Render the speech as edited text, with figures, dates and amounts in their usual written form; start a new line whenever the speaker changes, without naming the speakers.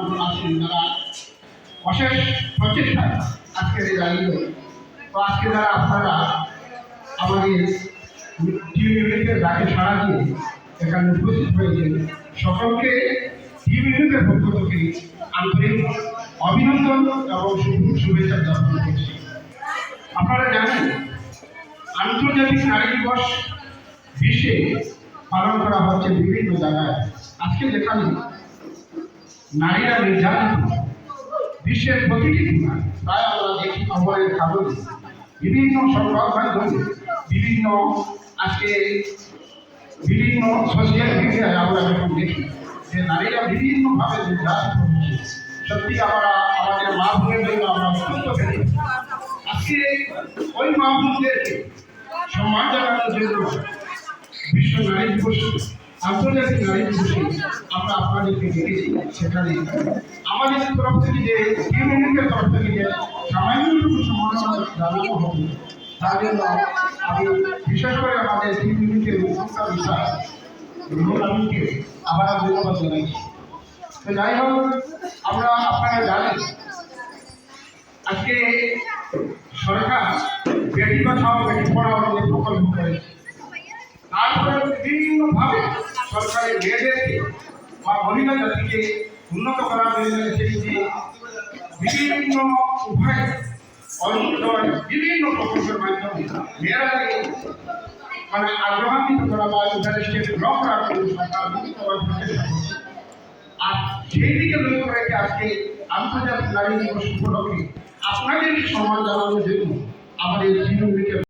আন্দোলন আছেন যারা অশেষ প্রচেষ্টায় আজকের এই দাঁড়িয়ে। তো আজকে যারা আপনারা আমাদের টিম ইউনিটের ডাকে সাড়া দিয়ে এখানে উপস্থিত হয়েছেন, সকলকে টিম ইউনিটের পক্ষ থেকে আন্তরিক অভিনন্দন এবং শুভেচ্ছা জ্ঞাপন করছি। আপনারা জানেন, আন্তর্জাতিক নারী দিবস বিশ্বে পালন করা হচ্ছে বিভিন্ন জায়গায়। আজকে যেখানে নারীরা নির্যাতিত বিশ্বের প্রতিটি কোণায়, প্রায় আমরা দেখি খবরের কাগজে, বিভিন্ন সংবাদ মাধ্যমে, বিভিন্ন আজকে বিভিন্ন সোশ্যাল মিডিয়ায় আমরা যখন দেখি যে নারীরা বিভিন্নভাবে নির্যাতিত হচ্ছে, সত্যি আমরা আমাদের মা বোনের জন্য আমরা অত্যন্ত ফেলি। আজকে ওই মা বোনদেরকে সম্মান জানানোর জন্য বিশ্ব নারী দিবস, আন্তর্জাতিক নারী দিবসে আমরা আপনাদেরকে ডেকেছি। সেখানে আমাদের তরফ থেকে যে ইউনিটের তরফ থেকে যে সামান্যটুকু সম্মাননা জানানো হবে, তার জন্য আমি বিশেষ করে আমাদের ইউনিটের উদ্যোক্তা বিষয় রুহুলকে আবার ধন্যবাদ জানাইছি। তো যাই হোক, আমরা আপনারা জানেন আজকে সরকার বেটি বাঁচাও বেটি পড়াও যে প্রকল্প করেছে, তারপরে বিভিন্নভাবে সরকারের মেয়েদেরকে বা মহিলা জাতিকে উন্নত করার জন্য সেই যে বিভিন্ন উপায়ে বিভিন্ন প্রকল্পের মাধ্যমে মেয়েরাকে মানে আগ্রহান্বিত করা বা ইন্টারেস্টেড ব্লক করার জন্য সরকার আর সেই দিকে লক্ষ্য রেখে আজকে আন্তর্জাতিক নারী দিবস উপলক্ষে আপনাদের সম্মান জানানোর জন্য আমাদের